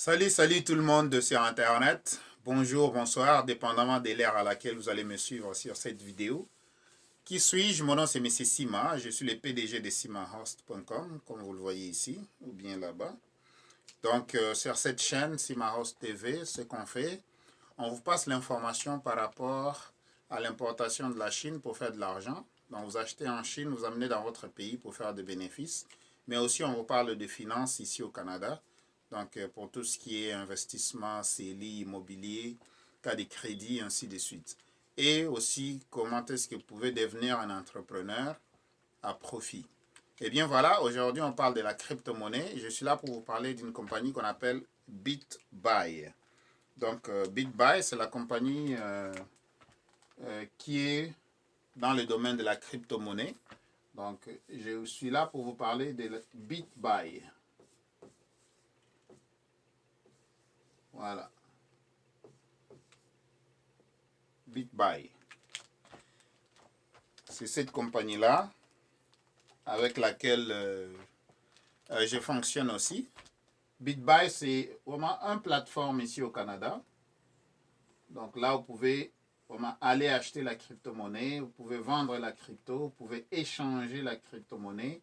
Salut tout le monde sur Internet. Bonjour, bonsoir, dépendamment de l'ère à laquelle vous allez me suivre sur cette vidéo. Qui suis-je? Mon nom c'est M. Sima. Je suis le PDG de simahost.com, comme vous le voyez ici, ou bien là-bas. Donc, sur cette chaîne, Simahost TV, ce qu'on fait, on vous passe l'information par rapport à l'importation de la Chine pour faire de l'argent. Donc, vous achetez en Chine, vous amenez dans votre pays pour faire des bénéfices. Mais aussi, on vous parle de finances ici au Canada. Donc, pour tout ce qui est investissement, CELI, immobilier, cas de crédit, ainsi de suite. Et aussi, comment est-ce que vous pouvez devenir un entrepreneur à profit. Eh bien voilà, aujourd'hui on parle de la crypto-monnaie. Je suis là pour vous parler d'une compagnie qu'on appelle BitBuy. Donc, BitBuy, c'est la compagnie qui est dans le domaine de la crypto-monnaie. Donc, je suis là pour vous parler de BitBuy. Voilà. BitBuy. C'est cette compagnie-là avec laquelle je fonctionne aussi. BitBuy, c'est vraiment une plateforme ici au Canada. Donc là, vous pouvez vraiment aller acheter la crypto-monnaie, vous pouvez vendre la crypto, vous pouvez échanger la crypto-monnaie,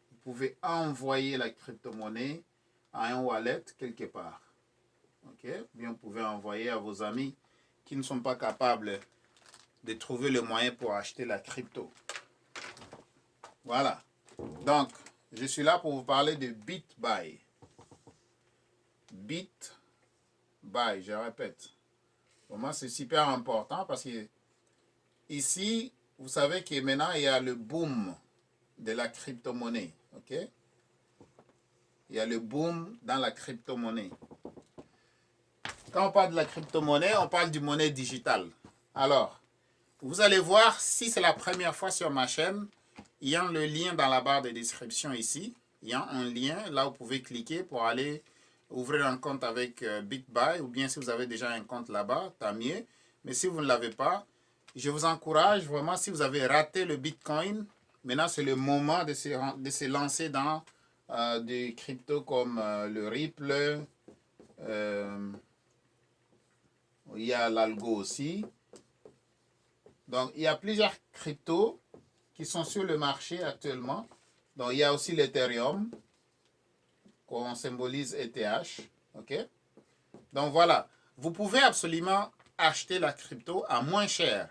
vous pouvez envoyer la crypto-monnaie à un wallet quelque part. Ok? Bien, vous pouvez envoyer à vos amis qui ne sont pas capables de trouver le moyen pour acheter la crypto. Voilà. Donc, je suis là pour vous parler de BitBuy. BitBuy, je répète. Pour moi, c'est super important parce que ici, vous savez que maintenant, il y a le boom de la crypto-monnaie. Ok? Il y a le boom dans la crypto-monnaie. Quand on parle de la crypto-monnaie, on parle du monnaie digitale. Alors, vous allez voir, si c'est la première fois sur ma chaîne, il y a le lien dans la barre de description ici. Il y a un lien, là vous pouvez cliquer pour aller ouvrir un compte avec BitBuy, ou bien si vous avez déjà un compte là-bas, tant mieux. Mais si vous ne l'avez pas, je vous encourage vraiment, si vous avez raté le Bitcoin, maintenant c'est le moment de se lancer dans des cryptos comme le Ripple, il y a l'Algo aussi. Donc il y a plusieurs cryptos qui sont sur le marché actuellement. Donc il y a aussi l'Ethereum, qu'on symbolise ETH. Ok? Donc voilà, vous pouvez absolument acheter la crypto à moins cher.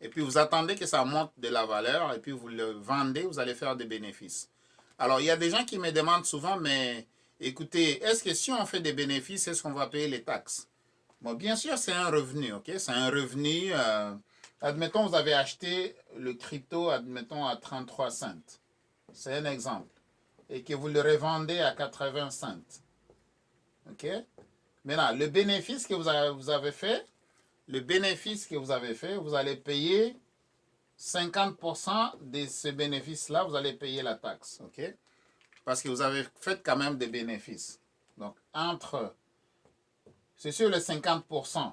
Et puis vous attendez que ça monte de la valeur et puis vous le vendez, vous allez faire des bénéfices. Alors il y a des gens qui me demandent souvent, mais écoutez, est-ce que si on fait des bénéfices, est-ce qu'on va payer les taxes? Bon, bien sûr, c'est un revenu, ok? C'est un revenu. Admettons, vous avez acheté le crypto, admettons, à 33 cents. C'est un exemple. Et que vous le revendez à 80 cents. Ok? Maintenant, le bénéfice que vous avez fait, vous allez payer 50% de ce bénéfice-là, vous allez payer la taxe. Ok? Parce que vous avez fait quand même des bénéfices. Donc, c'est sur les 50%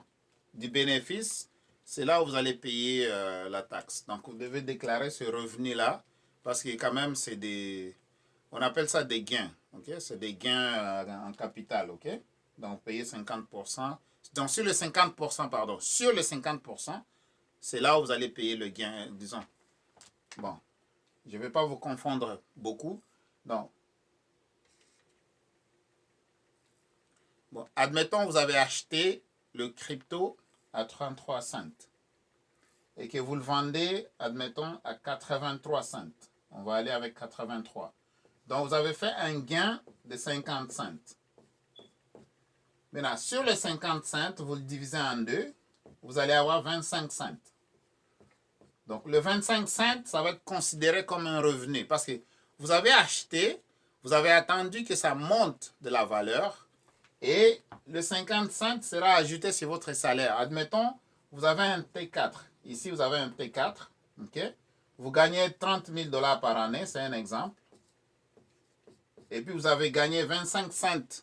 du bénéfice, c'est là où vous allez payer la taxe. Donc, vous devez déclarer ce revenu-là, parce que quand même, c'est des... On appelle ça des gains. Okay? C'est des gains en capital. Ok? Donc, vous payez 50%. Donc, sur les 50%, pardon, sur les 50%, c'est là où vous allez payer le gain, disons. Bon, je ne vais pas vous confondre beaucoup. Donc, bon, admettons, vous avez acheté le crypto à 33 cents et que vous le vendez, admettons, à 83 cents. On va aller avec 83. Donc, vous avez fait un gain de 50 cents. Maintenant, sur les 50 cents, vous le divisez en deux, vous allez avoir 25 cents. Donc, le 25 cents, ça va être considéré comme un revenu parce que vous avez acheté, vous avez attendu que ça monte de la valeur et le 50 cents sera ajouté sur votre salaire. Admettons, vous avez un T4. Ici, vous avez un T4. Okay? Vous gagnez 30 000 $ par année, c'est un exemple. Et puis, vous avez gagné 25 cents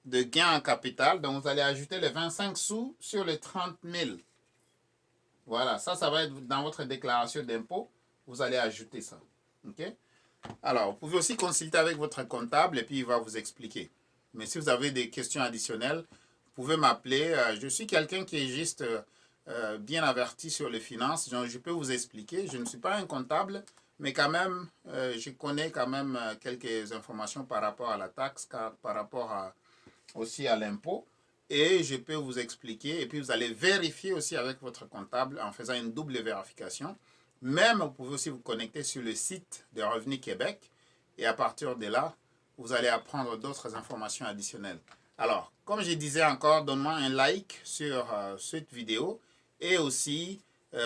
de gain en capital. Donc, vous allez ajouter les 25 sous sur les 30 000. Voilà, ça va être dans votre déclaration d'impôt. Vous allez ajouter ça. OK? Alors, vous pouvez aussi consulter avec votre comptable et puis il va vous expliquer. Mais si vous avez des questions additionnelles, vous pouvez m'appeler. Je suis quelqu'un qui est juste bien averti sur les finances. Donc, je peux vous expliquer. Je ne suis pas un comptable, mais quand même, je connais quand même quelques informations par rapport à la taxe, par rapport aussi à l'impôt. Et je peux vous expliquer. Et puis, vous allez vérifier aussi avec votre comptable en faisant une double vérification. Même, vous pouvez aussi vous connecter sur le site de Revenu Québec. Et à partir de là, vous allez apprendre d'autres informations additionnelles. Alors, comme je disais encore, donne-moi un like sur cette vidéo et aussi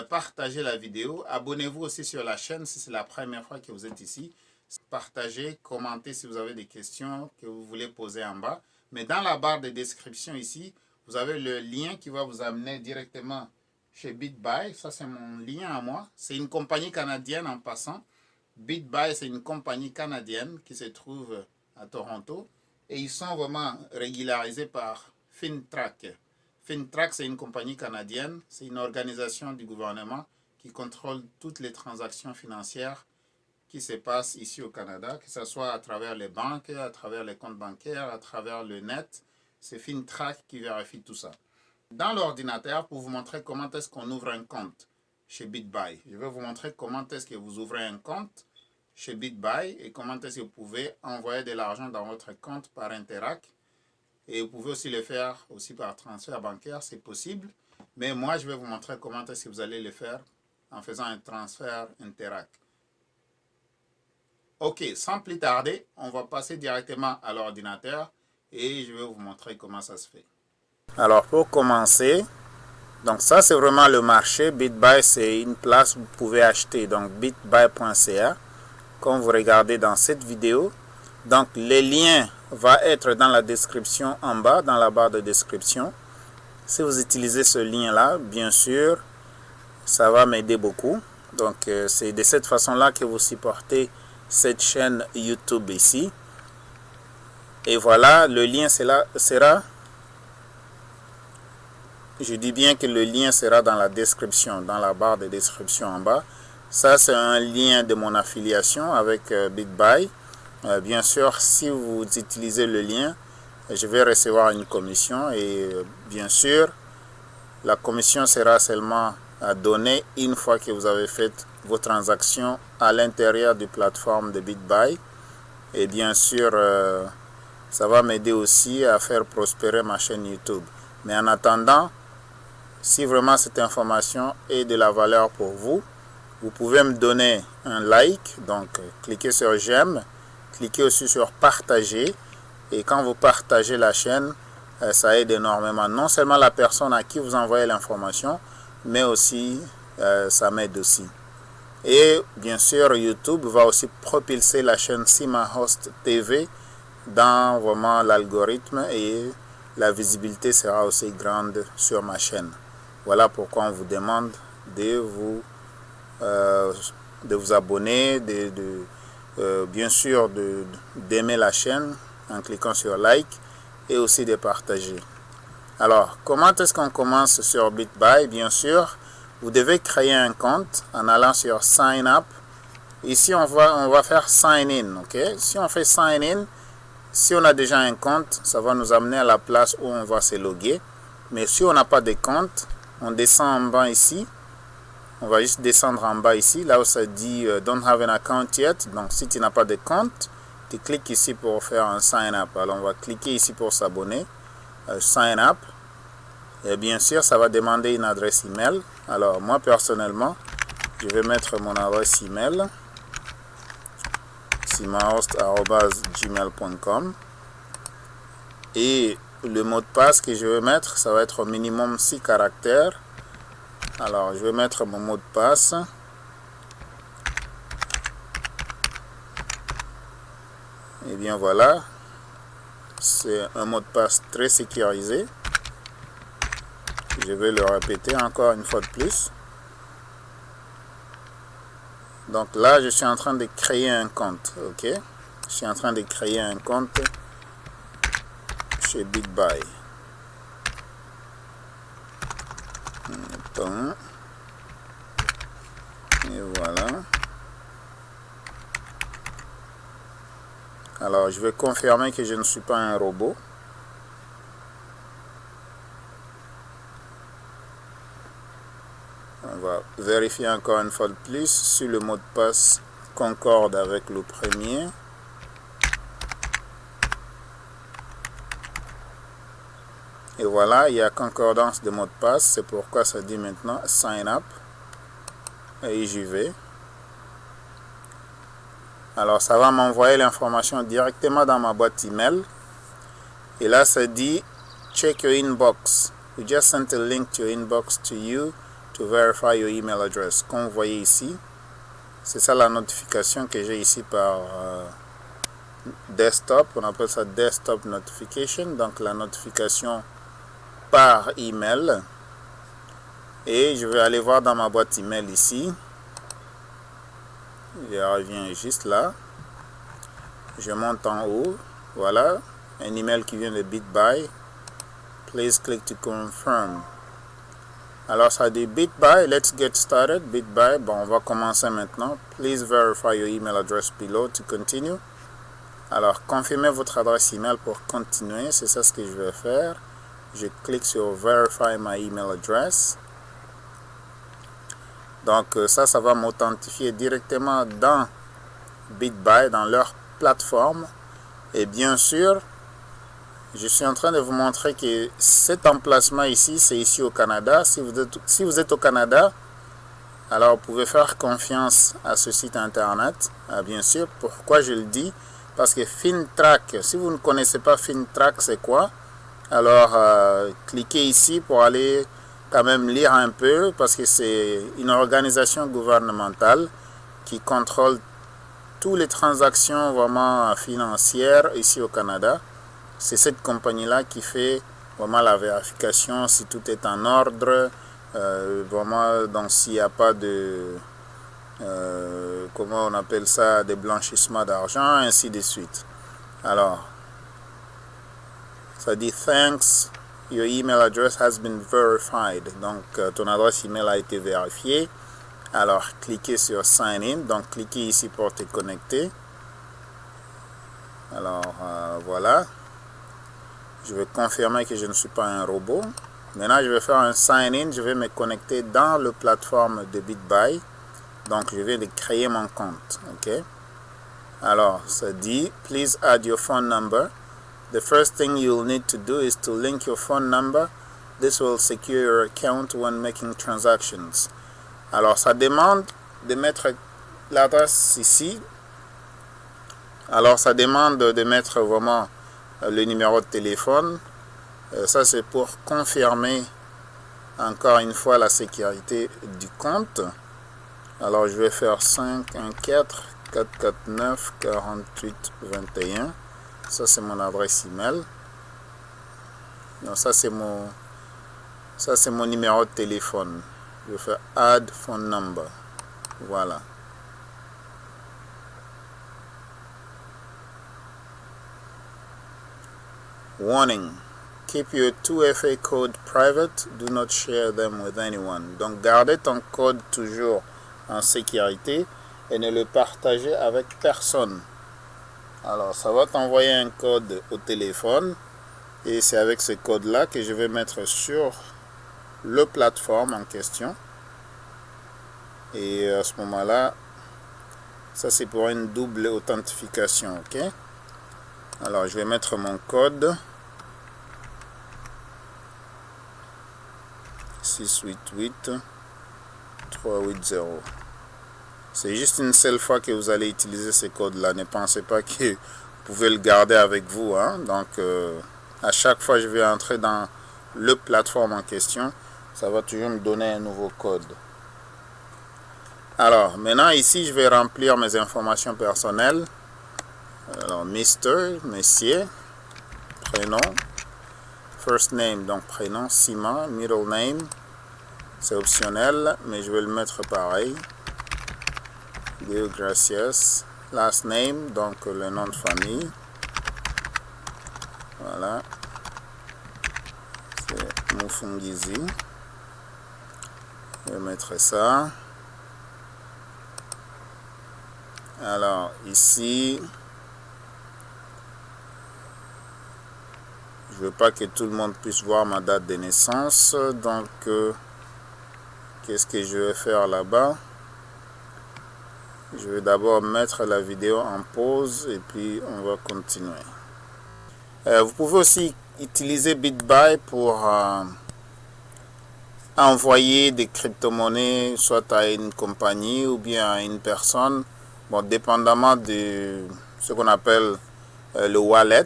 partagez la vidéo. Abonnez-vous aussi sur la chaîne si c'est la première fois que vous êtes ici. Partagez, commentez si vous avez des questions que vous voulez poser en bas. Mais dans la barre de description ici, vous avez le lien qui va vous amener directement chez BitBuy. Ça, c'est mon lien à moi. C'est une compagnie canadienne en passant. BitBuy, c'est une compagnie canadienne qui se trouve à Toronto. Et ils sont vraiment régularisés par FINTRAC. FINTRAC, c'est une compagnie canadienne. C'est une organisation du gouvernement qui contrôle toutes les transactions financières qui se passent ici au Canada, que ce soit à travers les banques, à travers les comptes bancaires, à travers le net. C'est FINTRAC qui vérifie tout ça. Dans l'ordinateur, pour vous montrer comment est-ce qu'on ouvre un compte chez BitBuy. Je vais vous montrer comment est-ce que vous ouvrez un compte chez BitBuy et comment est-ce que vous pouvez envoyer de l'argent dans votre compte par Interac. Et vous pouvez aussi le faire aussi par transfert bancaire, c'est possible. Mais moi, je vais vous montrer comment est-ce que vous allez le faire en faisant un transfert Interac. Ok, sans plus tarder, on va passer directement à l'ordinateur et je vais vous montrer comment ça se fait. Alors, pour commencer, donc ça c'est vraiment le marché. BitBuy, c'est une place où vous pouvez acheter, donc bitbuy.ca, comme vous regardez dans cette vidéo. Donc, les liens vont être dans la description en bas, dans la barre de description. Si vous utilisez ce lien-là, bien sûr, ça va m'aider beaucoup. Donc, c'est de cette façon-là que vous supportez cette chaîne YouTube ici. Et voilà, le lien sera, je dis bien que le lien sera dans la description, dans la barre de description en bas. Ça, c'est un lien de mon affiliation avec BitBuy. Bien sûr, si vous utilisez le lien, je vais recevoir une commission et bien sûr, la commission sera seulement donnée une fois que vous avez fait vos transactions à l'intérieur du plateforme de BitBuy. Et bien sûr, ça va m'aider aussi à faire prospérer ma chaîne YouTube. Mais en attendant, si vraiment cette information est de la valeur pour vous, vous pouvez me donner un like, donc cliquez sur j'aime, cliquez aussi sur partager. Et quand vous partagez la chaîne, ça aide énormément. Non seulement la personne à qui vous envoyez l'information, mais aussi ça m'aide aussi. Et bien sûr, YouTube va aussi propulser la chaîne SimaHost TV dans vraiment l'algorithme et la visibilité sera aussi grande sur ma chaîne. Voilà pourquoi on vous demande de vous abonner, bien sûr d'aimer la chaîne en cliquant sur like et aussi de partager. Alors, comment est-ce qu'on commence sur BitBuy? Bien sûr, vous devez créer un compte en allant sur Sign Up. Ici, on va faire Sign In. Okay? Si on fait Sign In, si on a déjà un compte, ça va nous amener à la place où on va se loguer. Mais si on n'a pas de compte, on descend en bas ici. On va juste descendre en bas ici, là où ça dit Don't have an account yet. Donc, si tu n'as pas de compte, tu cliques ici pour faire un Sign Up. Alors, on va cliquer ici pour s'abonner. Sign Up. Et bien sûr, ça va demander une adresse email. Alors, moi, personnellement, je vais mettre mon adresse email. simahost@gmail.com. Et le mot de passe que je vais mettre, ça va être au minimum 6 caractères. Alors, je vais mettre mon mot de passe. Et bien voilà. C'est un mot de passe très sécurisé. Je vais le répéter encore une fois de plus. Donc là, je suis en train de créer un compte. Ok? Je suis en train de créer un compte chez BitBuy. Attends. Et voilà. Alors, je vais confirmer que je ne suis pas un robot. On va vérifier encore une fois de plus si le mot de passe concorde avec le premier. Et voilà, il y a concordance de mot de passe. C'est pourquoi ça dit maintenant sign up. Et j'y vais. Alors, ça va m'envoyer l'information directement dans ma boîte email. Et là, ça dit check your inbox. We just sent a link to your inbox to you to verify your email address. Comme vous voyez ici, c'est ça la notification que j'ai ici par desktop. On appelle ça desktop notification. Donc, la notification par email. Et je vais aller voir dans ma boîte email ici. Je reviens juste là. Je monte en haut. Voilà. Un email qui vient de BitBuy. Please click to confirm. Alors ça dit BitBuy. Let's get started. BitBuy. Bon, on va commencer maintenant. Please verify your email address below to continue. Alors, confirmez votre adresse email pour continuer. C'est ça ce que je vais faire. Je clique sur Verify my email address. Donc ça va m'authentifier directement dans BitBuy, dans leur plateforme. Et bien sûr, je suis en train de vous montrer que cet emplacement ici, c'est ici au Canada. Si vous êtes au Canada, alors vous pouvez faire confiance à ce site internet. Bien sûr, pourquoi je le dis? Parce que FINTRAC, si vous ne connaissez pas FINTRAC, c'est quoi? Alors, cliquez ici pour aller quand même lire un peu, parce que c'est une organisation gouvernementale qui contrôle toutes les transactions vraiment financières ici au Canada. C'est cette compagnie-là qui fait vraiment la vérification si tout est en ordre, vraiment, donc s'il n'y a pas de, comment on appelle ça, de blanchissement d'argent, ainsi de suite. Alors, ça dit thanks, your email address has been verified. Donc, ton adresse email a été vérifiée. Alors, cliquez sur sign in. Donc, cliquez ici pour te connecter. Alors, voilà. Je vais confirmer que je ne suis pas un robot. Maintenant, je vais faire un sign in. Je vais me connecter dans la plateforme de BitBuy. Donc, je vais créer mon compte. OK? Alors, ça dit, please add your phone number. The first thing you'll need to do is to link your phone number. This will secure your account when making transactions. Alors, ça demande de mettre l'adresse ici. Alors, ça demande de mettre vraiment le numéro de téléphone. Ça, c'est pour confirmer encore une fois la sécurité du compte. Alors, je vais faire 514-449-4821. Ça, c'est mon adresse email. Donc, ça, c'est mon numéro de téléphone. Je vais faire Add Phone Number. Voilà. Warning. Keep your 2FA code private. Do not share them with anyone. Donc, gardez ton code toujours en sécurité et ne le partagez avec personne. Alors, ça va t'envoyer un code au téléphone et c'est avec ce code-là que je vais mettre sur le plateforme en question. Et à ce moment-là, ça c'est pour une double authentification, ok? Alors, je vais mettre mon code 688-380. C'est juste une seule fois que vous allez utiliser ce code-là. Ne pensez pas que vous pouvez le garder avec vous. Hein? Donc, à chaque fois que je vais entrer dans le plateforme en question, ça va toujours me donner un nouveau code. Alors, maintenant, ici, je vais remplir mes informations personnelles. Alors, Mr, Monsieur, prénom, first name, donc prénom, Sima, middle name, c'est optionnel, mais je vais le mettre pareil. Deo Gracias. Last name, donc le nom de famille. Voilà. C'est Mufungizi. Je vais mettre ça. Alors, ici, Je veux pas que tout le monde puisse voir ma date de naissance. Donc, qu'est-ce que je vais faire là-bas? Je vais d'abord mettre la vidéo en pause et puis on va continuer. Vous pouvez aussi utiliser BitBuy pour envoyer des crypto-monnaies soit à une compagnie ou bien à une personne, bon, dépendamment de ce qu'on appelle le wallet.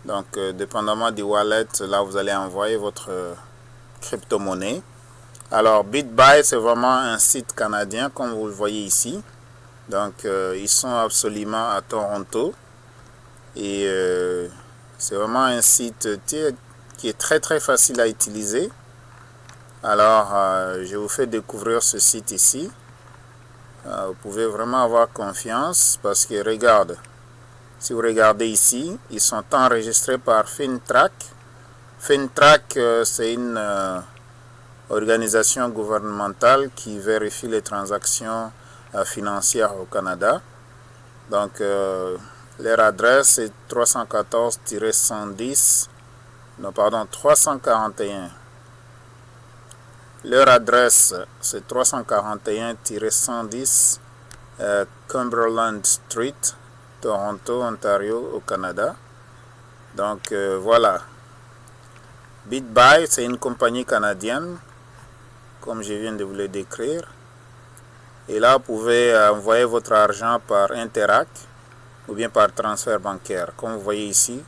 Donc, dépendamment du wallet, là, vous allez envoyer votre crypto-monnaie. Alors, BitBuy, c'est vraiment un site canadien, comme vous le voyez ici. Donc, ils sont absolument à Toronto. Et c'est vraiment un site qui est très, très facile à utiliser. Alors, je vous fais découvrir ce site ici. Vous pouvez vraiment avoir confiance parce que, regarde, si vous regardez ici, ils sont enregistrés par Fintrack. Fintrack, c'est une organisation gouvernementale qui vérifie les transactions financières au Canada. Donc, leur adresse est 314-110, non, pardon, 341. Leur adresse, c'est 341-110 Cumberland Street, Toronto, Ontario, au Canada. Donc, voilà. BitBuy, c'est une compagnie canadienne, comme je viens de vous le décrire. Et là, vous pouvez envoyer votre argent par Interac ou bien par transfert bancaire. Comme vous voyez ici,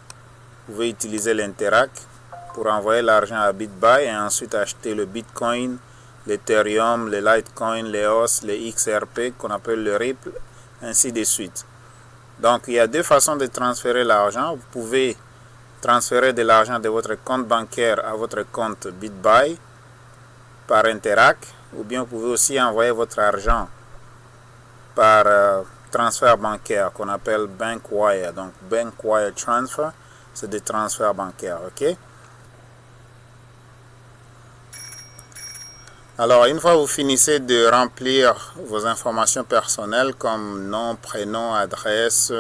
vous pouvez utiliser l'Interac pour envoyer l'argent à BitBuy et ensuite acheter le Bitcoin, l'Ethereum, le Litecoin, les EOS, les XRP qu'on appelle le Ripple, ainsi de suite. Donc, il y a deux façons de transférer l'argent. Vous pouvez transférer de l'argent de votre compte bancaire à votre compte BitBuy par Interac, ou bien vous pouvez aussi envoyer votre argent par transfert bancaire qu'on appelle BankWire. Donc, BankWire Transfer, c'est des transferts bancaires, ok? Alors, une fois que vous finissez de remplir vos informations personnelles comme nom, prénom, adresse,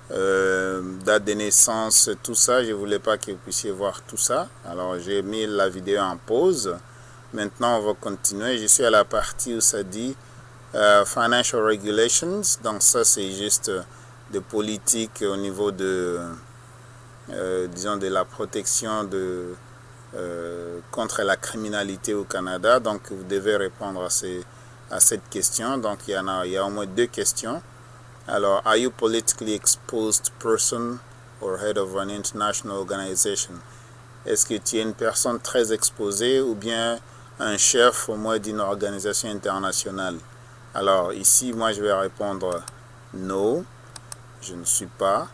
date de naissance, tout ça, je ne voulais pas que vous puissiez voir tout ça. Alors, j'ai mis la vidéo en pause. Maintenant, on va continuer. Je suis à la partie où ça dit Financial Regulations. Donc, ça, c'est juste de politique au niveau de, disons, de la protection de... contre la criminalité au Canada. Donc, vous devez répondre à cette question. Donc, il y a au moins deux questions. Alors, are you politically exposed person or head of an international organization? Est-ce que tu es une personne très exposée ou bien un chef au moins d'une organisation internationale? Alors, ici, moi, je vais répondre no, je ne suis pas.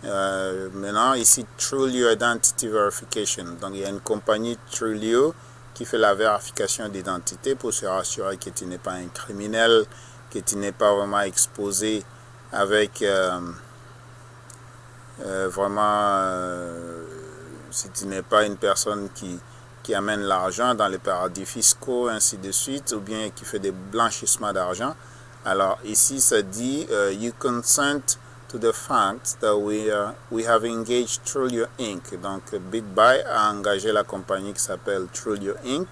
Maintenant, ici, Trulio Identity Verification. Donc, il y a une compagnie Trulio qui fait la vérification d'identité pour se rassurer que tu n'es pas un criminel, que tu n'es pas vraiment exposé avec si tu n'es pas une personne qui amène l'argent dans les paradis fiscaux, ainsi de suite, ou bien qui fait des blanchissements d'argent. Alors, ici, ça dit you consent to the fact that we have engaged Trulio Inc. Donc, BitBuy a engagé la compagnie qui s'appelle Trulio Inc.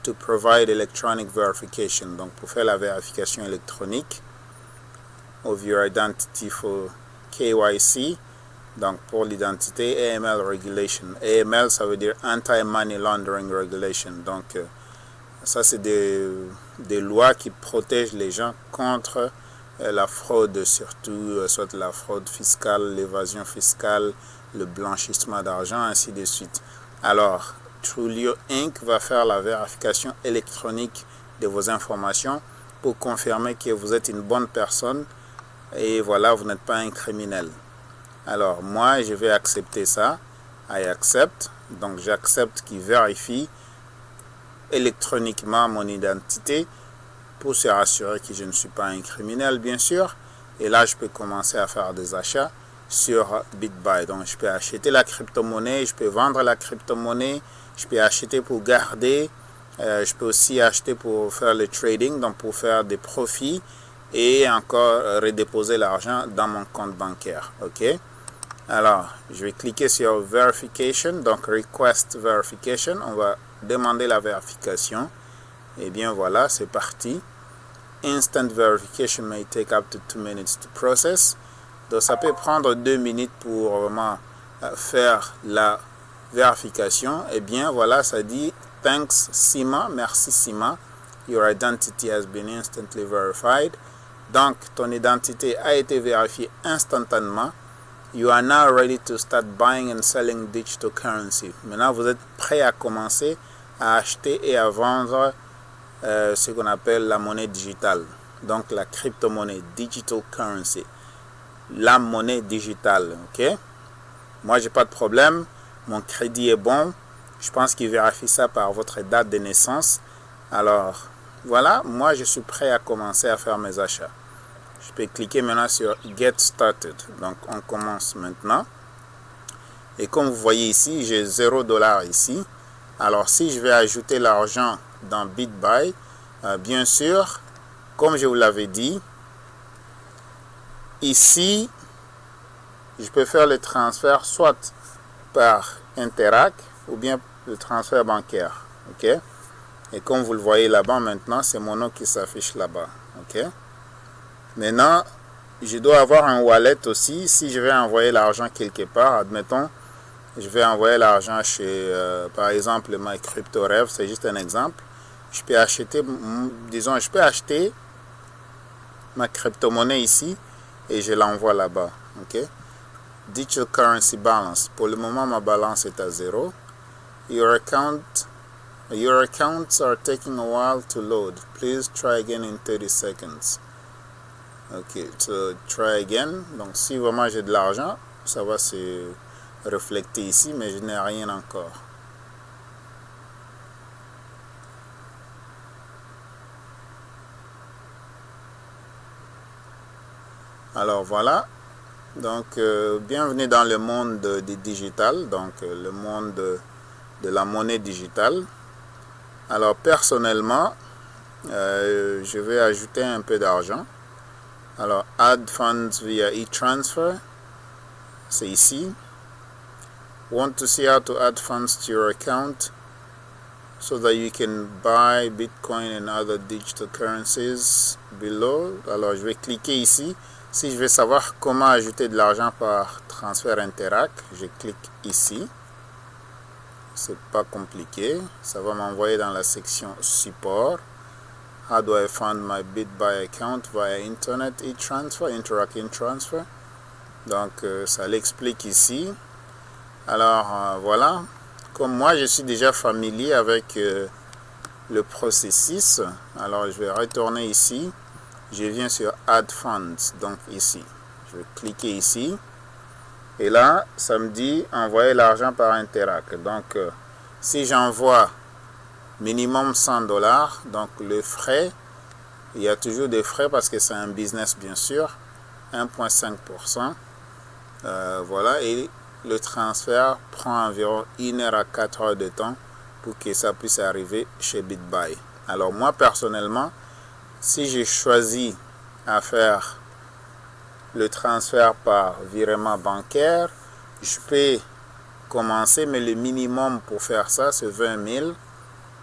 to provide electronic verification. Donc, pour faire la vérification électronique of your identity for KYC. Donc, pour l'identité, AML Regulation. AML, ça veut dire Anti-Money Laundering Regulation. Donc, ça, c'est des lois qui protègent les gens contre la fraude, surtout soit la fraude fiscale, l'évasion fiscale, le blanchissement d'argent, ainsi de suite. Alors, Trulio Inc. va faire la vérification électronique de vos informations pour confirmer que vous êtes une bonne personne et voilà, vous n'êtes pas un criminel. Alors, moi, je vais accepter ça. I accept. Donc, j'accepte qu'il vérifie électroniquement mon identité pour se rassurer que je ne suis pas un criminel, bien sûr. Et là, je peux commencer à faire des achats sur BitBuy. Donc, je peux acheter la crypto-monnaie, je peux vendre la crypto-monnaie, je peux acheter pour garder, je peux aussi acheter pour faire le trading, donc pour faire des profits et encore redéposer l'argent dans mon compte bancaire. Ok? Alors, je vais cliquer sur Verification, donc Request Verification. On va demander la vérification. Et bien voilà, c'est parti. Instant verification may take up to 2 minutes to process. Donc ça peut prendre 2 minutes pour vraiment faire la vérification. Et bien voilà, ça dit Thanks Sima, merci Sima. Your identity has been instantly verified. Donc ton identité a été vérifiée instantanément. You are now ready to start buying and selling digital currency. Maintenant, vous êtes prêt à commencer à acheter et à vendre ce qu'on appelle la monnaie digitale. Donc, la crypto-monnaie, digital currency. La monnaie digitale, ok? Moi, j'ai pas de problème. Mon crédit est bon. Je pense qu'il vérifie ça par votre date de naissance. Alors, voilà. Moi, je suis prêt à commencer à faire mes achats. Je peux cliquer maintenant sur Get Started. Donc, on commence maintenant. Et comme vous voyez ici, j'ai $0 ici. Alors, si je vais ajouter l'argent dans BitBuy, bien sûr, comme je vous l'avais dit, ici, je peux faire le transfert soit par Interac ou bien le transfert bancaire. Ok? Et comme vous le voyez là-bas maintenant, c'est mon nom qui s'affiche là-bas. Ok? Maintenant, je dois avoir un wallet aussi. Si je vais envoyer l'argent quelque part, admettons, je vais envoyer l'argent chez, par exemple, MyCryptoRev, c'est juste un exemple. Je peux acheter, disons, je peux acheter ma crypto-monnaie ici et je l'envoie là-bas. Ok? Digital Currency Balance. Pour le moment, ma balance est à 0. Your accounts are taking a while to load. Please try again in 30 seconds. Ok, so try again. Donc si vraiment j'ai de l'argent, ça va se refléter ici, mais je n'ai rien encore. Alors voilà. Donc bienvenue dans le monde du digital, donc le monde de la monnaie digitale. Alors personnellement, je vais ajouter un peu d'argent. Alors, add funds via e-transfer, c'est ici. Want to see how to add funds to your account so that you can buy Bitcoin and other digital currencies below. Alors, je vais cliquer ici. Si je veux savoir comment ajouter de l'argent par transfert Interac, je clique ici. C'est pas compliqué. Ça va m'envoyer dans la section support. How do I fund my BitBuy account via Internet e-transfer, Interac e-transfer? Donc, ça l'explique ici. Alors, voilà. Comme moi, je suis déjà familier avec le processus. Alors, je vais retourner ici. Je viens sur Add Funds, donc ici. Je vais cliquer ici. Et là, ça me dit envoyer l'argent par Interac. Donc, si j'envoie minimum $100, donc le frais, il y a toujours des frais parce que c'est un business bien sûr, 1,5%. Voilà, et le transfert prend environ 1 heure à 4 heures de temps pour que ça puisse arriver chez BitBuy. Alors moi personnellement, si j'ai choisi à faire le transfert par virement bancaire, je peux commencer, mais le minimum pour faire ça, c'est 20 000.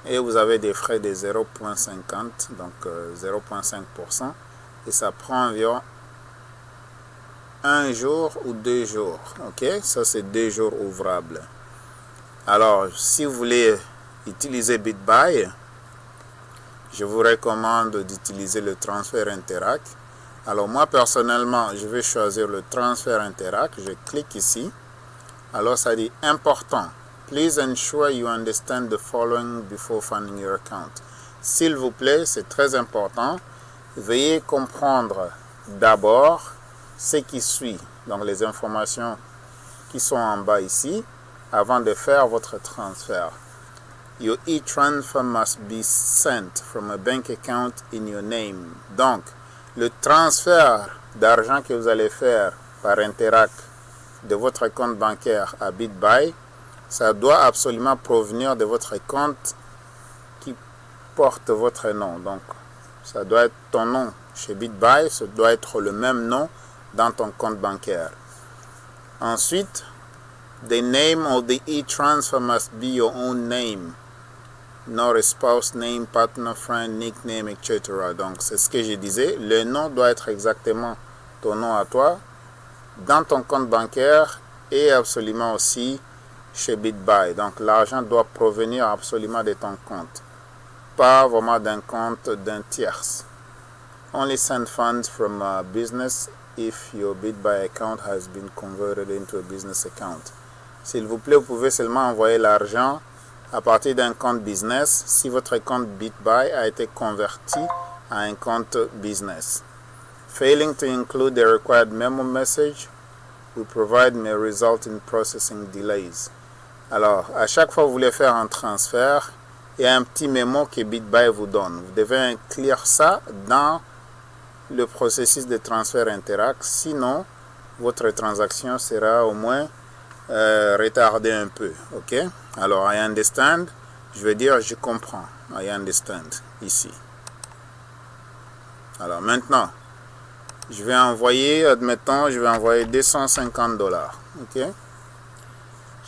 Et vous avez des frais de 0,50, donc 0,5%. Et ça prend environ 1 jour ou 2 jours. Ok, ça c'est 2 jours ouvrables. Alors, si vous voulez utiliser BitBuy, je vous recommande d'utiliser le transfert Interac. Alors moi personnellement, je vais choisir le transfert Interac. Je clique ici. Alors ça dit important. Please ensure you understand the following before funding your account. S'il vous plaît, c'est très important. Veuillez comprendre d'abord ce qui suit, donc les informations qui sont en bas ici, avant de faire votre transfert. Your e-transfer must be sent from a bank account in your name. Donc, le transfert d'argent que vous allez faire par Interac de votre compte bancaire à BitBuy, ça doit absolument provenir de votre compte qui porte votre nom. Donc, ça doit être ton nom chez BitBuy, ça doit être le même nom dans ton compte bancaire. Ensuite, the name of the e-transfer must be your own name, not a spouse name, partner, friend, nickname, etc. Donc, c'est ce que je disais. Le nom doit être exactement ton nom à toi, dans ton compte bancaire et absolument aussi chez BitBuy. Donc, l'argent doit provenir absolument de ton compte, pas vraiment d'un compte d'un tierce. Only send funds from a business if your BitBuy account has been converted into a business account. S'il vous plaît, vous pouvez seulement envoyer l'argent à partir d'un compte business si votre compte BitBuy a été converti à un compte business. Failing to include the required memo message will provide may result in processing delays. Alors, à chaque fois que vous voulez faire un transfert, il y a un petit mémo que BitBuy vous donne. Vous devez inclure ça dans le processus de transfert Interact, sinon votre transaction sera au moins retardée un peu. Ok? Alors, I understand, je veux dire je comprends. I understand ici. Alors maintenant, je vais envoyer, admettons, je vais envoyer $250. Ok?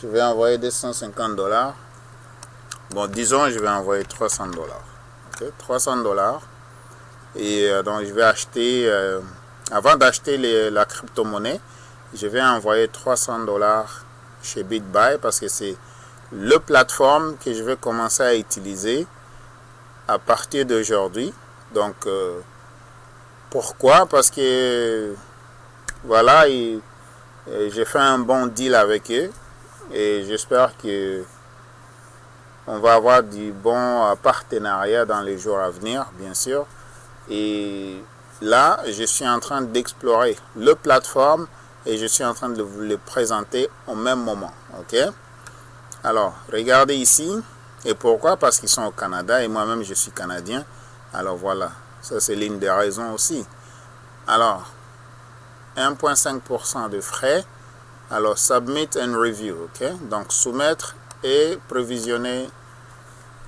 Je vais envoyer $250. Bon, disons, je vais envoyer $300. Ok? $300. Et donc, je vais acheter, avant d'acheter la crypto-monnaie, je vais envoyer $300 chez BitBuy parce que c'est le plateforme que je vais commencer à utiliser à partir d'aujourd'hui. Donc, pourquoi? Parce que, voilà, j'ai fait un bon deal avec eux et j'espère que on va avoir du bon partenariat dans les jours à venir, bien sûr. Et là, je suis en train d'explorer le plateforme et je suis en train de vous le présenter au même moment. Ok? Alors, regardez ici. Et pourquoi? Parce qu'ils sont au Canada et moi-même, je suis canadien. Alors, voilà. Ça, c'est l'une des raisons aussi. Alors, 1,5% de frais. Alors, submit and review. Ok? Donc, soumettre et prévisionner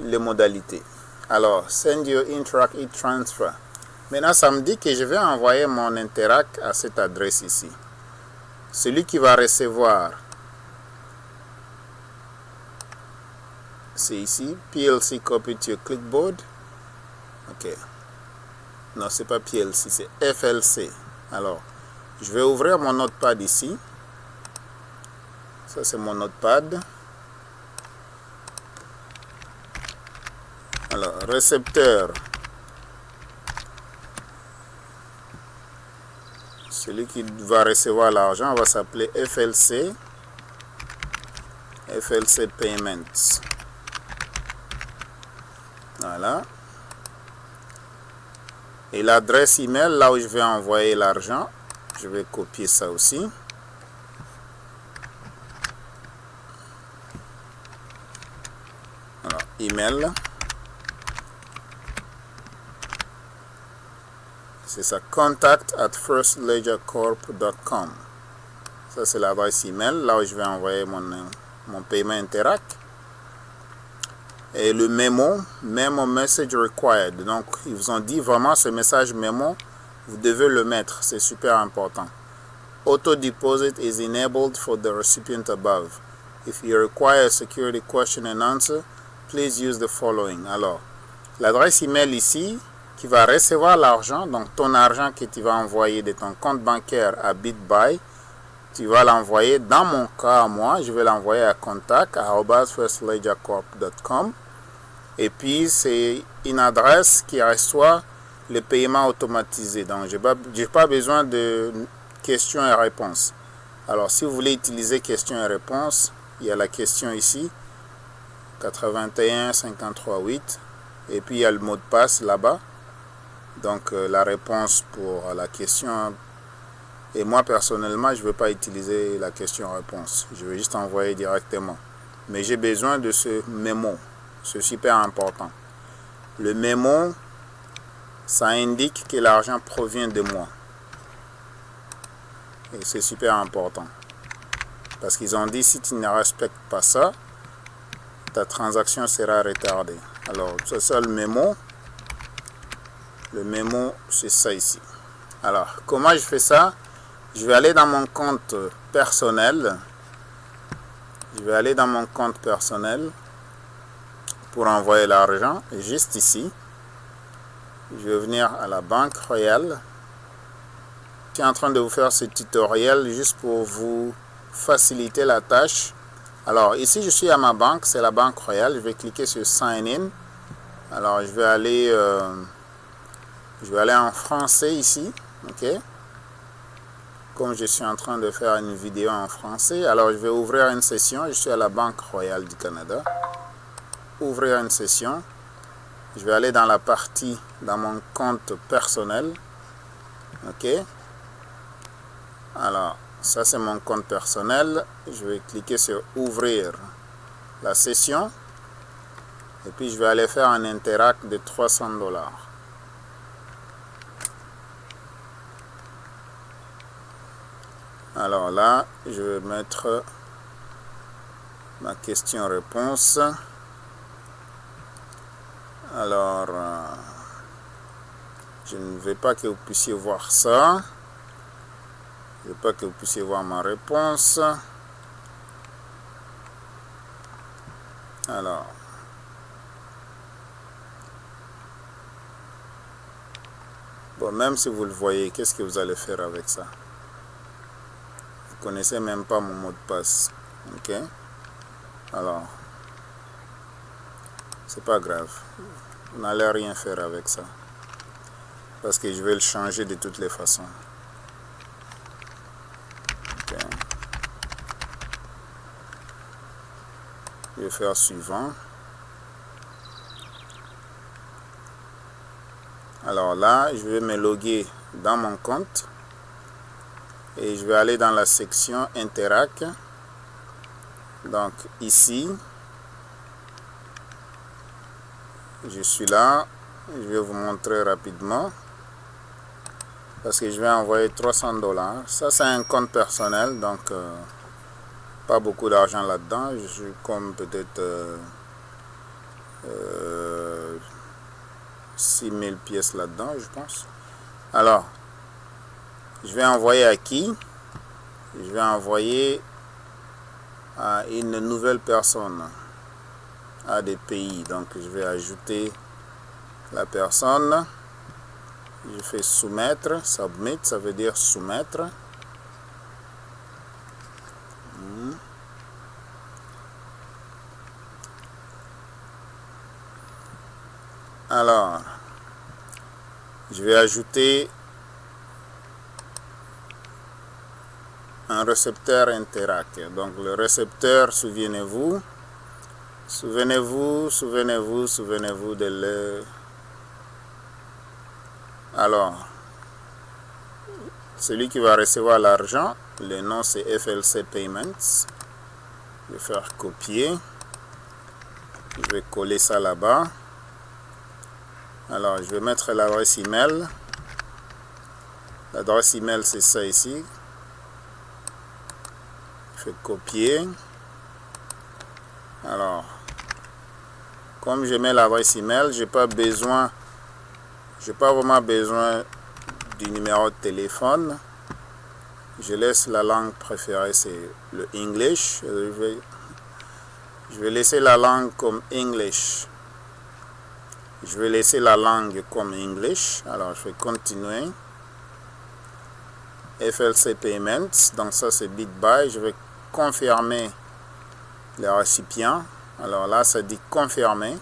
les modalités. Alors, send your Interact e-transfer. Maintenant, ça me dit que je vais envoyer mon Interact à cette adresse ici. Celui qui va recevoir, c'est ici, PLC copy to your clipboard. Ok. Non, c'est pas PLC, c'est FLC. Alors, je vais ouvrir mon notepad ici. Ça, c'est mon notepad. Alors, récepteur. Celui qui va recevoir l'argent va s'appeler FLC. FLC Payments. Voilà. Et l'adresse email, là où je vais envoyer l'argent, je vais copier ça aussi. Alors, email. C'est ça, contact@firstledgercorp.com. Ça, c'est l'adresse email, là où je vais envoyer mon paiement Interact. Et le memo message required. Donc, ils vous ont dit vraiment ce message memo, vous devez le mettre, c'est super important. Auto deposit is enabled for the recipient above. If you require a security question and answer, please use the following. Alors, l'adresse email ici, qui va recevoir l'argent, donc ton argent que tu vas envoyer de ton compte bancaire à BitBuy, tu vas l'envoyer, dans mon cas à moi, je vais l'envoyer à contact@firstledgercorp.com. Et puis, c'est une adresse qui reçoit le paiement automatisé. Donc, je n'ai pas besoin de questions et réponses. Alors, si vous voulez utiliser questions et réponses, il y a la question ici, 81 53 8. Et puis, il y a le mot de passe là-bas. Donc, la réponse pour la question. Et moi, personnellement, je ne veux pas utiliser la question-réponse. Je veux juste envoyer directement. Mais j'ai besoin de ce mémo. C'est super important. Le mémo, ça indique que l'argent provient de moi. Et c'est super important. Parce qu'ils ont dit, si tu ne respectes pas ça, ta transaction sera retardée. Alors, c'est ça le mémo. Le mémo, c'est ça ici. Alors, comment je fais ça? Je vais aller dans mon compte personnel. Je vais aller dans mon compte personnel pour envoyer l'argent, juste ici. Je vais venir à la Banque Royale. Je suis en train de vous faire ce tutoriel juste pour vous faciliter la tâche. Alors ici je suis à ma banque, c'est la Banque Royale. Je vais cliquer sur Sign In. Alors je vais aller en français ici, ok. Comme je suis en train de faire une vidéo en français, alors je vais ouvrir une session. Je suis à la Banque Royale du Canada. Ouvrir une session. Je vais aller dans la partie, dans mon compte personnel. Ok. Alors, ça c'est mon compte personnel. Je vais cliquer sur ouvrir la session. Et puis je vais aller faire un Interac de 300 $. Alors là, je vais mettre ma question-réponse. Alors, je ne veux pas que vous puissiez voir ça. Je ne veux pas que vous puissiez voir ma réponse. Alors, bon, même si vous le voyez, qu'est-ce que vous allez faire avec ça? Vous connaissez même pas mon mot de passe. Ok? Alors, c'est pas grave. Vous n'allez rien faire avec ça. Parce que je vais le changer de toutes les façons. Ok. Je vais faire suivant. Alors là, je vais me loguer dans mon compte. Et je vais aller dans la section Interac. Donc ici, je suis là. Je vais vous montrer rapidement. Parce que je vais envoyer 300 $. Ça, c'est un compte personnel. Donc, pas beaucoup d'argent là-dedans. Je suis comme peut-être 6000 pièces là-dedans, je pense. Alors, je vais envoyer à qui? Je vais envoyer à une nouvelle personne, à des pays. Donc, je vais ajouter la personne. Je fais soumettre, submit, ça veut dire soumettre. Alors, je vais ajouter un récepteur Interac. Donc le récepteur, souvenez-vous de le... Alors, celui qui va recevoir l'argent, le nom c'est FLC Payments. Je vais faire copier. Je vais coller ça là-bas. Alors, je vais mettre l'adresse email. L'adresse email, c'est ça ici. Je fais copier. Alors, comme je mets l'adresse email, j'ai pas vraiment besoin du numéro de téléphone. Je laisse la langue préférée, c'est le English. Je vais laisser la langue comme English. Je vais laisser la langue comme English. Alors, je vais continuer. FLC Payments. Donc, ça, c'est BitBuy. Je vais confirmer le récipient. Alors là, ça dit confirmer.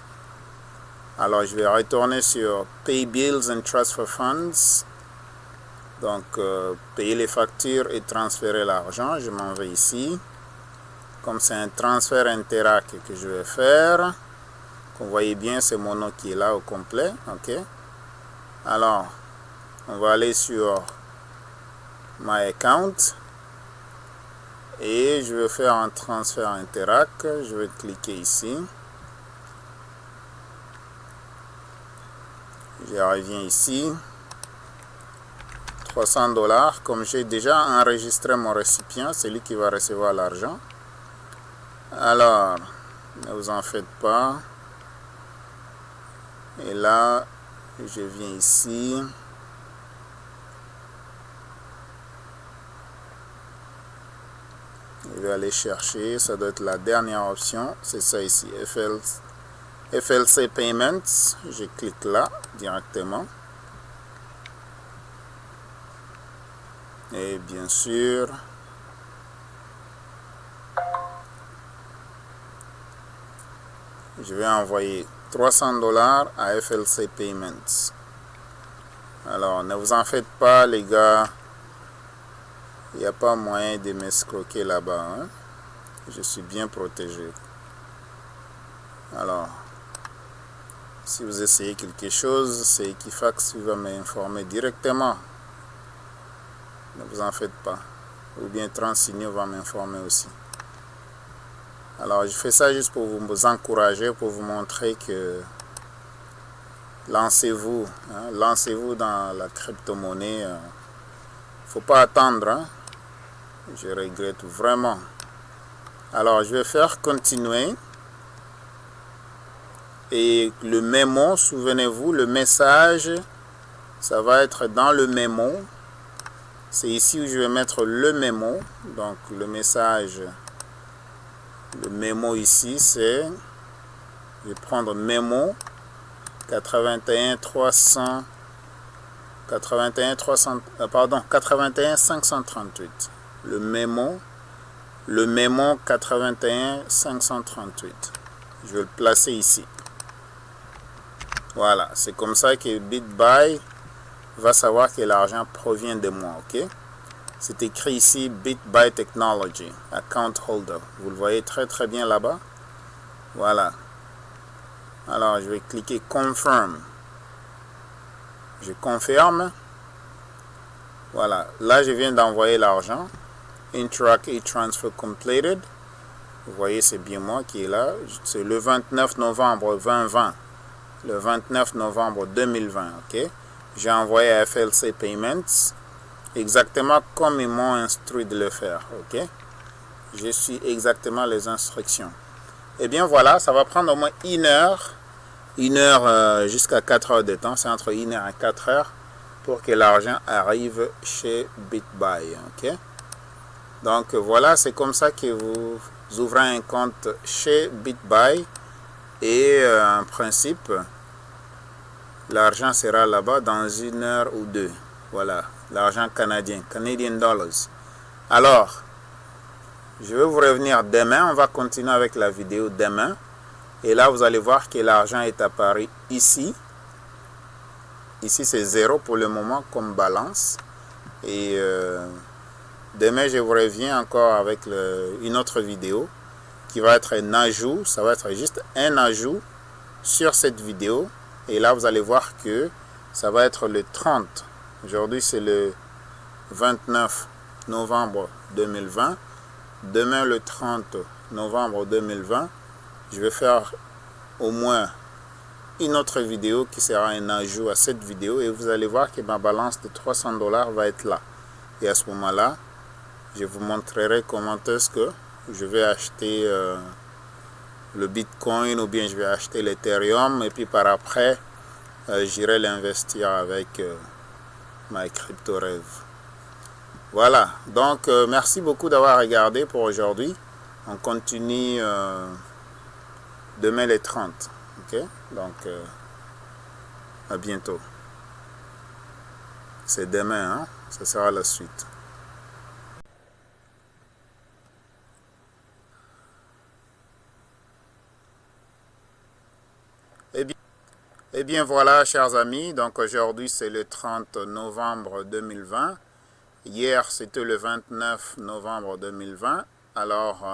Alors, je vais retourner sur Pay Bills and Transfer Funds. Donc, payer les factures et transférer l'argent. Je m'en vais ici. Comme c'est un transfert Interac que je vais faire. Vous voyez bien, c'est mon nom qui est là au complet. Ok. Alors, on va aller sur My Account. Et je vais faire un transfert Interac. Je vais cliquer ici. Je reviens ici. 300 $. Comme j'ai déjà enregistré mon récipient, c'est lui qui va recevoir l'argent. Alors, ne vous en faites pas. Et là, je viens ici. vais aller chercher, ça doit être la dernière option, c'est ça ici, FLC Payments. Je clique là directement. Et bien sûr, je vais envoyer $300 à FLC Payments. Alors, ne vous en faites pas, les gars. Il n'y a pas moyen de m'escroquer là-bas. Hein? Je suis bien protégé. Alors, si vous essayez quelque chose, c'est Equifax qui va m'informer directement. Ne vous en faites pas. Ou bien Transigno va m'informer aussi. Alors, je fais ça juste pour vous encourager, pour vous montrer que lancez-vous. Hein, lancez-vous dans la crypto-monnaie. Faut pas attendre. Hein. Je regrette vraiment. Alors, je vais faire continuer. Et le mémo, souvenez-vous, le message, ça va être dans le mémo. C'est ici où je vais mettre le mémo. Donc le message, le mémo ici, c'est, je vais prendre mémo 81 538. Le mémo 81 538. Je vais le placer ici. Voilà, c'est comme ça que BitBuy va savoir que l'argent provient de moi, ok? C'est écrit ici BitBuy Technology, Account Holder. Vous le voyez très très bien là-bas. Voilà. Alors, je vais cliquer Confirm. Je confirme. Voilà. Là, je viens d'envoyer l'argent. Interact e-Transfer Completed. Vous voyez, c'est bien moi qui est là. C'est le 29 novembre 2020. Le 29 novembre 2020, ok? J'ai envoyé à FLC Payments exactement comme ils m'ont instruit de le faire, ok? Je suis exactement les instructions. Et bien voilà, ça va prendre au moins une heure jusqu'à 4 heures de temps. C'est entre 1 heure et 4 heures pour que l'argent arrive chez BitBuy, ok? Donc voilà, c'est comme ça que vous ouvrez un compte chez BitBuy et en principe, l'argent sera là-bas dans 1 heure ou 2. Voilà, l'argent canadien, Canadian Dollars. Alors, je vais vous revenir demain. On va continuer avec la vidéo demain. Et là, vous allez voir que l'argent est apparu ici. Ici, c'est 0 pour le moment comme balance. Et demain, je vous reviens encore avec une autre vidéo qui va être un ajout. Ça va être juste un ajout sur cette vidéo. Et là, vous allez voir que ça va être le 30. Aujourd'hui, c'est le 29 novembre 2020. Demain, le 30 novembre 2020, je vais faire au moins une autre vidéo qui sera un ajout à cette vidéo. Et vous allez voir que ma balance de $300 va être là. Et à ce moment-là, je vous montrerai comment est-ce que je vais acheter le Bitcoin ou bien je vais acheter l'Ethereum et puis par après j'irai l'investir avec ma crypto rêve. Voilà, donc merci beaucoup d'avoir regardé pour aujourd'hui. On continue demain les 30, ok? Donc à bientôt. C'est demain, hein? Ça sera la suite. Eh bien voilà, chers amis, donc aujourd'hui c'est le 30 novembre 2020. Hier c'était le 29 novembre 2020. Alors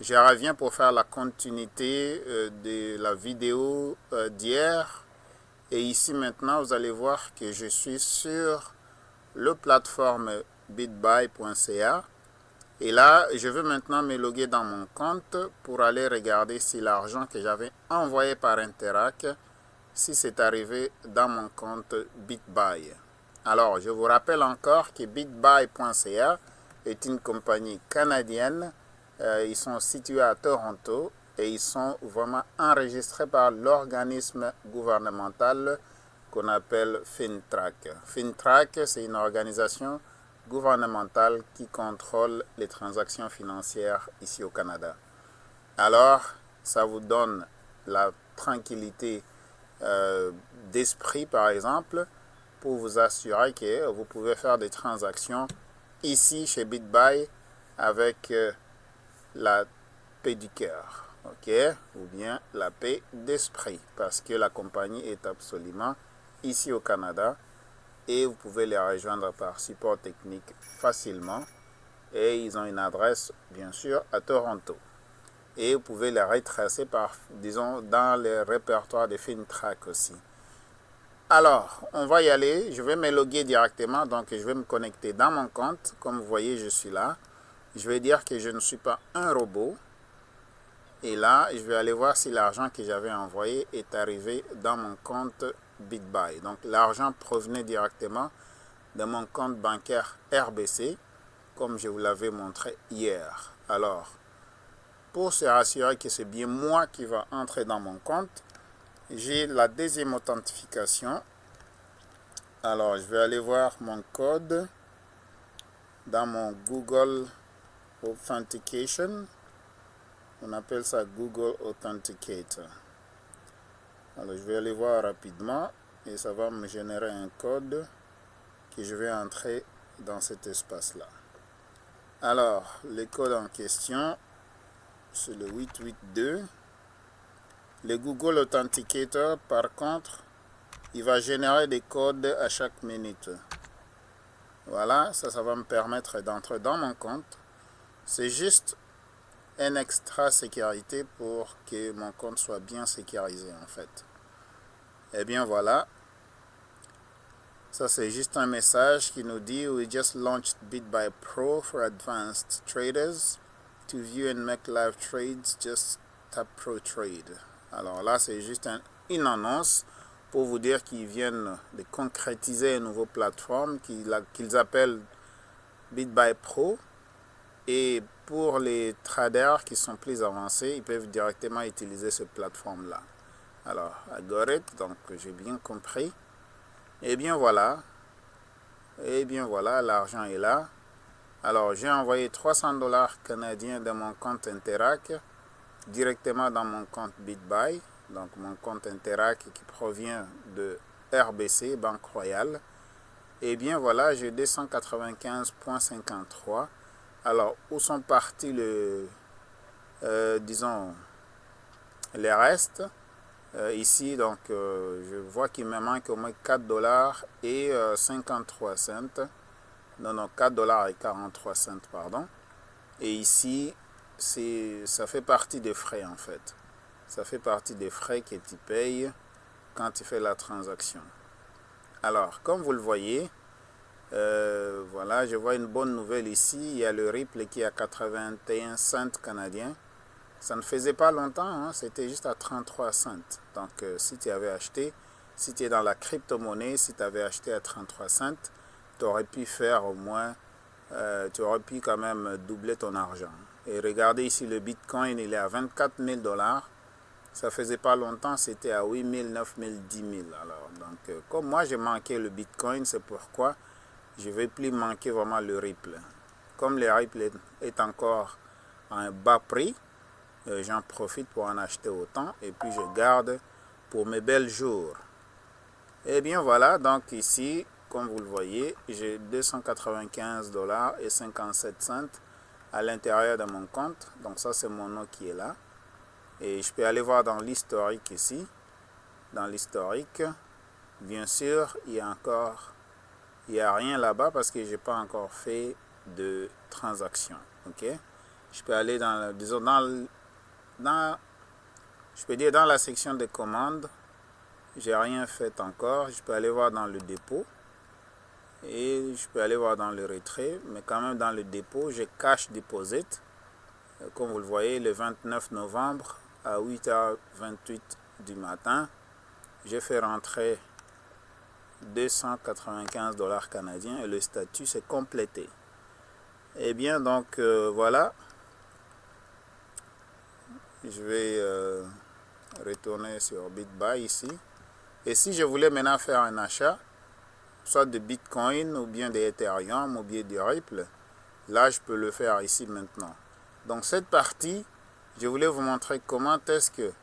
je reviens pour faire la continuité de la vidéo d'hier. Et ici maintenant vous allez voir que je suis sur la plateforme bitbuy.ca. Et là, je veux maintenant me loguer dans mon compte pour aller regarder si l'argent que j'avais envoyé par Interac, si c'est arrivé dans mon compte BitBuy. Alors, je vous rappelle encore que bitbuy.ca est une compagnie canadienne. Ils sont situés à Toronto et ils sont vraiment enregistrés par l'organisme gouvernemental qu'on appelle FINTRAC. FINTRAC, c'est une organisation gouvernementale qui contrôle les transactions financières ici au Canada. Alors, ça vous donne la tranquillité d'esprit, par exemple, pour vous assurer que vous pouvez faire des transactions ici chez BitBuy avec la paix du cœur, ok, ou bien la paix d'esprit, parce que la compagnie est absolument ici au Canada et vous pouvez les rejoindre par support technique facilement, et ils ont une adresse bien sûr à Toronto, et vous pouvez les retracer par, disons, dans les répertoires de FinTrack aussi. Alors, on va y aller. Je vais me loguer directement, donc je vais me connecter dans mon compte. Comme vous voyez, je suis là. Je vais dire que je ne suis pas un robot. Et là, je vais aller voir si l'argent que j'avais envoyé est arrivé dans mon compte BitBuy. Donc, l'argent provenait directement de mon compte bancaire RBC, comme je vous l'avais montré hier. Alors, pour se rassurer que c'est bien moi qui va entrer dans mon compte, j'ai la deuxième authentification. Alors, je vais aller voir mon code dans mon Google Authentication. On appelle ça Google Authenticator. Alors, je vais aller voir rapidement et ça va me générer un code que je vais entrer dans cet espace-là. Alors, le code en question, c'est le 882. Le Google Authenticator, par contre, il va générer des codes à chaque minute. Voilà, ça va me permettre d'entrer dans mon compte. C'est juste une extra sécurité pour que mon compte soit bien sécurisé en fait. Et bien voilà, ça c'est juste un message qui nous dit We just launched BitBuy Pro for advanced traders. To view and make live trades, just tap Pro Trade. Alors là c'est juste une annonce pour vous dire qu'ils viennent de concrétiser une nouvelle plateforme qu'ils appellent BitBuy Pro. Et pour les traders qui sont plus avancés, ils peuvent directement utiliser cette plateforme-là. Alors, I got it, donc j'ai bien compris. Et bien voilà, l'argent est là. Alors, j'ai envoyé 300 $ canadiens de mon compte Interac directement dans mon compte BitBuy. Donc, mon compte Interac qui provient de RBC, Banque Royale. Et bien voilà, j'ai 295,53. Alors, où sont partis disons, les restes ici, donc, je vois qu'il me manque au moins 4 $ et 53 cents. Non, 4 $ et 43 cents, pardon. Et ici, ça fait partie des frais, en fait. Ça fait partie des frais que tu payes quand tu fais la transaction. Alors, comme vous le voyez, voilà, je vois une bonne nouvelle ici. Il y a le Ripple qui est à 81 cents canadiens. Ça ne faisait pas longtemps, hein, c'était juste à 33 cents. Donc, si tu avais acheté, si tu es dans la crypto-monnaie, si tu avais acheté à 33 cents, tu aurais pu faire au moins, tu aurais pu quand même doubler ton argent. Et regardez ici, le Bitcoin, il est à 24 000 $. Ça faisait pas longtemps, c'était à 8 000, 9 000, 10 000. Alors, donc, comme moi, j'ai manqué le Bitcoin, c'est pourquoi je ne vais plus manquer vraiment le Ripple. Comme le Ripple est encore à un bas prix, j'en profite pour en acheter autant et puis je garde pour mes belles jours. Et bien voilà, donc ici, comme vous le voyez, j'ai 295 $ et 57 cents à l'intérieur de mon compte. Donc ça, c'est mon nom qui est là. Et je peux aller voir dans l'historique ici. Dans l'historique, bien sûr, il y a rien là-bas parce que je n'ai pas encore fait de transaction. Ok? Je peux aller disons, je peux dire dans la section de commandes, j'ai rien fait encore. Je peux aller voir dans le dépôt et je peux aller voir dans le retrait, mais quand même dans le dépôt, j'ai cash deposit. Comme vous le voyez, le 29 novembre à 8h28 du matin, j'ai fait rentrer 295 $ canadiens et le statut s'est complété. Et bien donc voilà, je vais retourner sur BitBuy ici. Et si je voulais maintenant faire un achat, soit de Bitcoin ou bien de Ethereum ou bien de Ripple, là je peux le faire ici maintenant. Donc cette partie, je voulais vous montrer comment est-ce que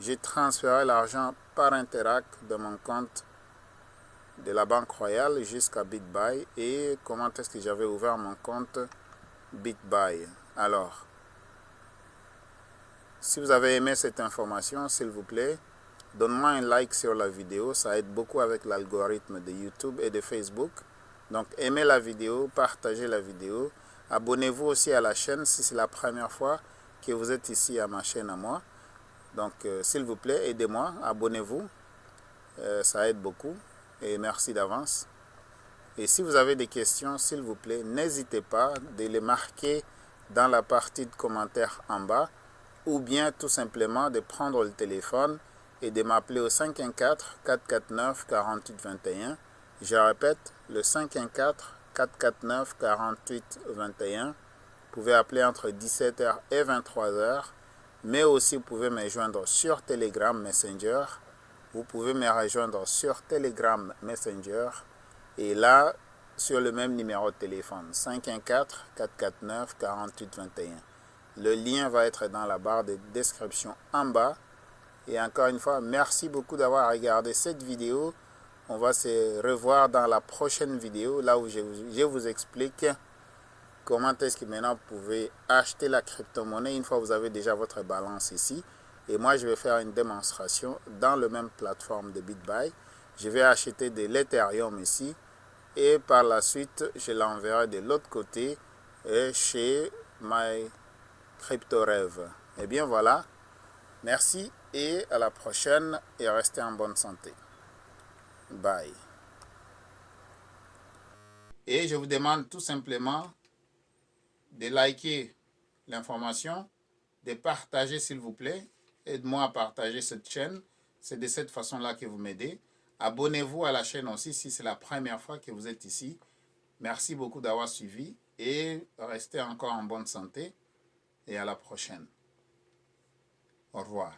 j'ai transféré l'argent par Interac de mon compte de la Banque Royale jusqu'à BitBuy et comment est-ce que j'avais ouvert mon compte BitBuy. Alors, si vous avez aimé cette information, s'il vous plaît, donne-moi un like sur la vidéo. Ça aide beaucoup avec l'algorithme de YouTube et de Facebook. Donc, aimez la vidéo, partagez la vidéo. Abonnez-vous aussi à la chaîne si c'est la première fois que vous êtes ici à ma chaîne à moi. Donc, s'il vous plaît, aidez-moi, abonnez-vous. Ça aide beaucoup. Et merci d'avance. Et si vous avez des questions, s'il vous plaît, n'hésitez pas de les marquer dans la partie de commentaires en bas ou bien tout simplement de prendre le téléphone et de m'appeler au 514-449-4821. Je répète, le 514-449-4821. Vous pouvez appeler entre 17h et 23h, mais aussi vous pouvez me joindre sur Telegram Messenger. Vous pouvez me rejoindre sur Telegram Messenger et là, sur le même numéro de téléphone, 514-449-4821. Le lien va être dans la barre de description en bas. Et encore une fois, merci beaucoup d'avoir regardé cette vidéo. On va se revoir dans la prochaine vidéo, là où je vous explique comment est-ce que maintenant vous pouvez acheter la crypto-monnaie une fois que vous avez déjà votre balance ici. Et moi, je vais faire une démonstration dans la même plateforme de BitBuy. Je vais acheter de l'Ethereum ici. Et par la suite, je l'enverrai de l'autre côté chez My Crypto Rêve. Et bien voilà. Merci et à la prochaine et restez en bonne santé. Bye. Et je vous demande tout simplement de liker l'information, de partager s'il vous plaît. Aide-moi à partager cette chaîne. C'est de cette façon-là que vous m'aidez. Abonnez-vous à la chaîne aussi si c'est la première fois que vous êtes ici. Merci beaucoup d'avoir suivi et restez encore en bonne santé et à la prochaine. Au revoir.